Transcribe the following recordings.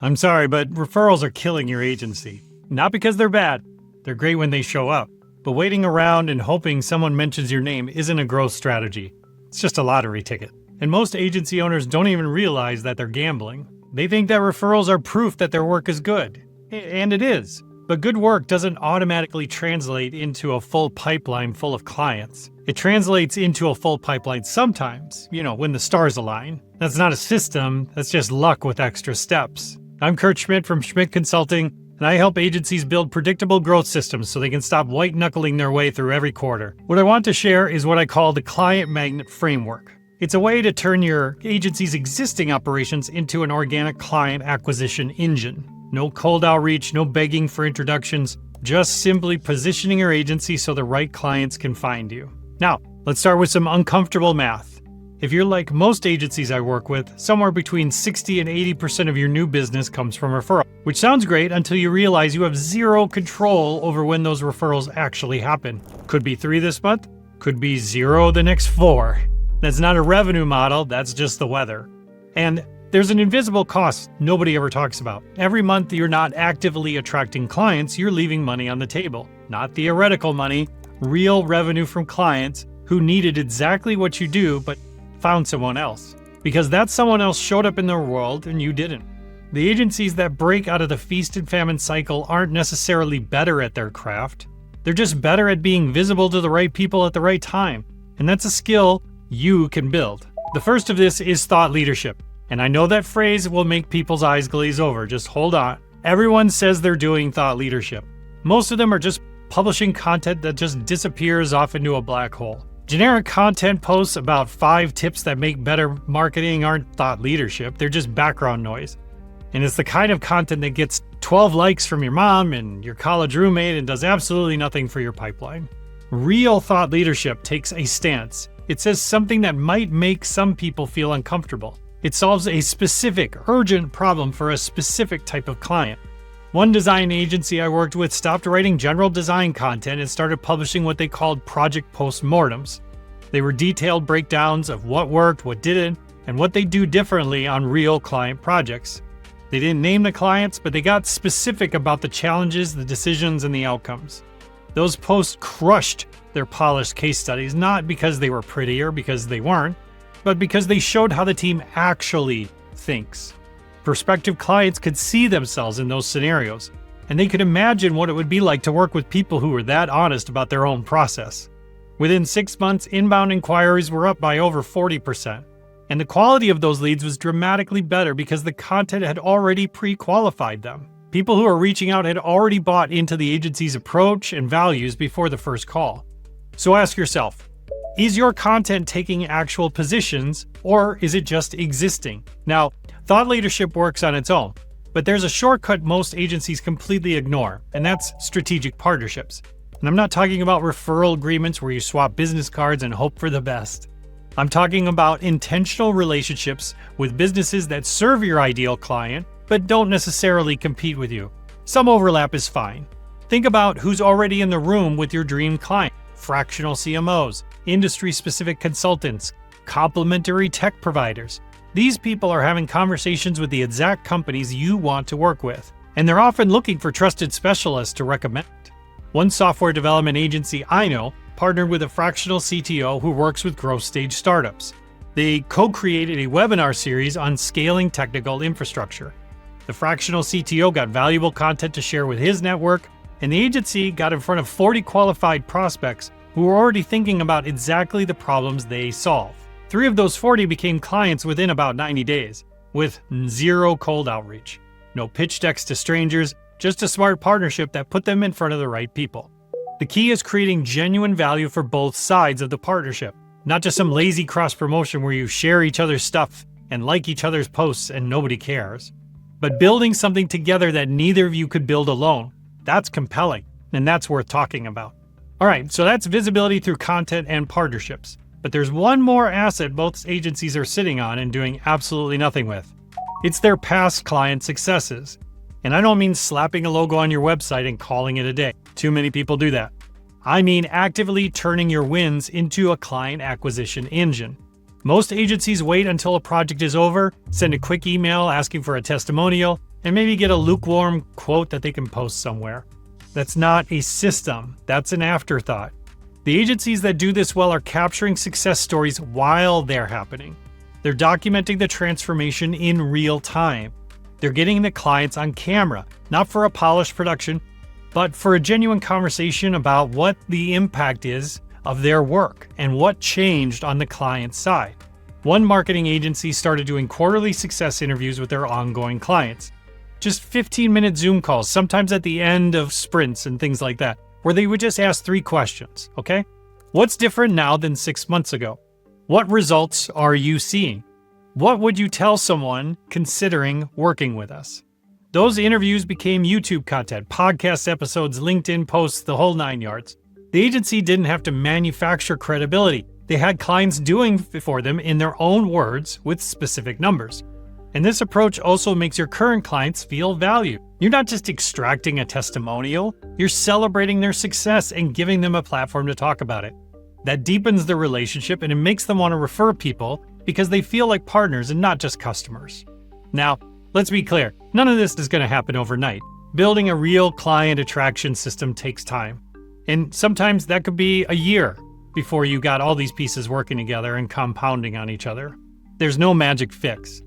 I'm sorry, but referrals are killing your agency. Not because they're bad. They're great when they show up. But waiting around and hoping someone mentions your name isn't a growth strategy. It's just a lottery ticket. And most agency owners don't even realize that they're gambling. They think that referrals are proof that their work is good. And it is. But good work doesn't automatically translate into a full pipeline full of clients. It translates into a full pipeline sometimes, when the stars align. That's not a system, that's just luck with extra steps. I'm Kurt Schmidt from Schmidt Consulting, and I help agencies build predictable growth systems so they can stop white-knuckling their way through every quarter. What I want to share is what I call the client magnet framework. It's a way to turn your agency's existing operations into an organic client acquisition engine. No cold outreach, no begging for introductions, just simply positioning your agency so the right clients can find you. Now, let's start with some uncomfortable math. If you're like most agencies I work with, somewhere between 60 and 80% of your new business comes from referral, which sounds great until you realize you have zero control over when those referrals actually happen. Could be 3 this month, could be 0 the next 4. That's not a revenue model, that's just the weather. And there's an invisible cost nobody ever talks about. Every month you're not actively attracting clients, you're leaving money on the table. Not theoretical money, real revenue from clients who needed exactly what you do but found someone else. Because that someone else showed up in their world and you didn't. The agencies that break out of the feast and famine cycle aren't necessarily better at their craft. They're just better at being visible to the right people at the right time. And that's a skill you can build. The first of this is thought leadership. And I know that phrase will make people's eyes glaze over. Just hold on. Everyone says they're doing thought leadership. Most of them are just publishing content that just disappears off into a black hole. Generic content posts about 5 tips that make better marketing aren't thought leadership. They're just background noise. And it's the kind of content that gets 12 likes from your mom and your college roommate and does absolutely nothing for your pipeline. Real thought leadership takes a stance. It says something that might make some people feel uncomfortable. It solves a specific, urgent problem for a specific type of client. One design agency I worked with stopped writing general design content and started publishing what they called project postmortems. They were detailed breakdowns of what worked, what didn't, and what they do differently on real client projects. They didn't name the clients, but they got specific about the challenges, the decisions, and the outcomes. Those posts crushed their polished case studies, not because they were prettier, because they weren't, but because they showed how the team actually thinks. Prospective clients could see themselves in those scenarios, and they could imagine what it would be like to work with people who were that honest about their own process. Within 6 months, inbound inquiries were up by over 40%, and the quality of those leads was dramatically better because the content had already pre-qualified them. People who were reaching out had already bought into the agency's approach and values before the first call. So ask yourself, is your content taking actual positions, or is it just existing? Now, thought leadership works on its own, but there's a shortcut most agencies completely ignore, and that's strategic partnerships. And I'm not talking about referral agreements where you swap business cards and hope for the best. I'm talking about intentional relationships with businesses that serve your ideal client, but don't necessarily compete with you. Some overlap is fine. Think about who's already in the room with your dream client. Fractional CMOs, industry-specific consultants, complementary tech providers. These people are having conversations with the exact companies you want to work with, and they're often looking for trusted specialists to recommend. One software development agency I know partnered with a fractional CTO who works with growth stage startups. They co-created a webinar series on scaling technical infrastructure. The fractional CTO got valuable content to share with his network, and the agency got in front of 40 qualified prospects who were already thinking about exactly the problems they solve. 3 of those 40 became clients within about 90 days, with 0 cold outreach. No pitch decks to strangers, just a smart partnership that put them in front of the right people. The key is creating genuine value for both sides of the partnership, not just some lazy cross-promotion where you share each other's stuff and like each other's posts and nobody cares. But building something together that neither of you could build alone. That's compelling, and that's worth talking about. All right, so that's visibility through content and partnerships. But there's one more asset both agencies are sitting on and doing absolutely nothing with. It's their past client successes. And I don't mean slapping a logo on your website and calling it a day. Too many people do that. I mean actively turning your wins into a client acquisition engine. Most agencies wait until a project is over, send a quick email asking for a testimonial, and maybe get a lukewarm quote that they can post somewhere. That's not a system, that's an afterthought. The agencies that do this well are capturing success stories while they're happening. They're documenting the transformation in real time. They're getting the clients on camera, not for a polished production, but for a genuine conversation about what the impact is of their work and what changed on the client side. One marketing agency started doing quarterly success interviews with their ongoing clients. Just 15-minute Zoom calls, sometimes at the end of sprints and things like that, where they would just ask 3 questions, okay? What's different now than 6 months ago? What results are you seeing? What would you tell someone considering working with us? Those interviews became YouTube content, podcast episodes, LinkedIn posts, the whole 9 yards. The agency didn't have to manufacture credibility. They had clients doing for them in their own words with specific numbers. And this approach also makes your current clients feel valued. You're not just extracting a testimonial, you're celebrating their success and giving them a platform to talk about it. That deepens the relationship and it makes them want to refer people because they feel like partners and not just customers. Now, let's be clear, none of this is going to happen overnight. Building a real client attraction system takes time. And sometimes that could be a year before you got all these pieces working together and compounding on each other. There's no magic fix.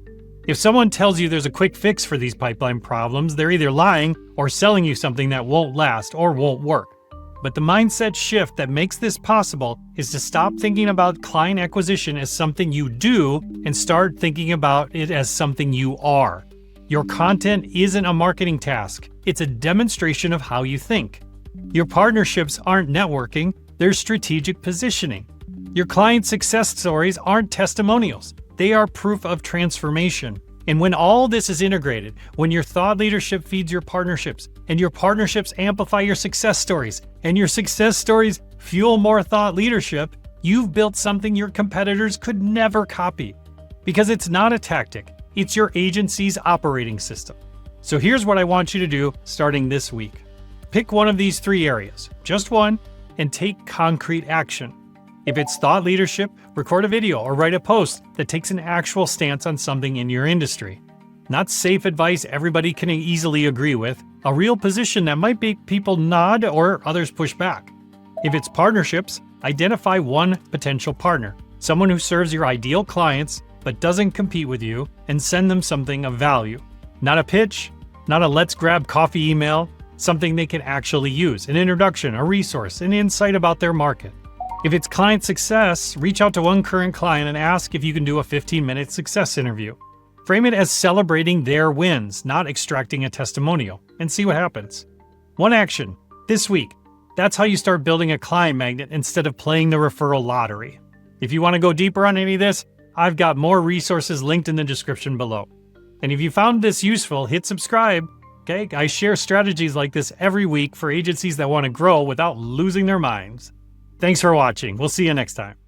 If someone tells you there's a quick fix for these pipeline problems, they're either lying or selling you something that won't last or won't work. But the mindset shift that makes this possible is to stop thinking about client acquisition as something you do and start thinking about it as something you are. Your content isn't a marketing task. It's a demonstration of how you think. Your partnerships aren't networking, they're strategic positioning. Your client success stories aren't testimonials. They are proof of transformation. And when all this is integrated, when your thought leadership feeds your partnerships, and your partnerships amplify your success stories, and your success stories fuel more thought leadership, you've built something your competitors could never copy. Because it's not a tactic, it's your agency's operating system. So here's what I want you to do starting this week. Pick one of these 3 areas, just one, and take concrete action. If it's thought leadership, record a video or write a post that takes an actual stance on something in your industry. Not safe advice everybody can easily agree with, a real position that might make people nod or others push back. If it's partnerships, identify one potential partner, someone who serves your ideal clients but doesn't compete with you, and send them something of value. Not a pitch, not a let's grab coffee email, something they can actually use, an introduction, a resource, an insight about their market. If it's client success, reach out to one current client and ask if you can do a 15-minute success interview. Frame it as celebrating their wins, not extracting a testimonial, and see what happens. One action, this week. That's how you start building a client magnet instead of playing the referral lottery. If you want to go deeper on any of this, I've got more resources linked in the description below. And if you found this useful, hit subscribe. Okay, I share strategies like this every week for agencies that want to grow without losing their minds. Thanks for watching. We'll see you next time.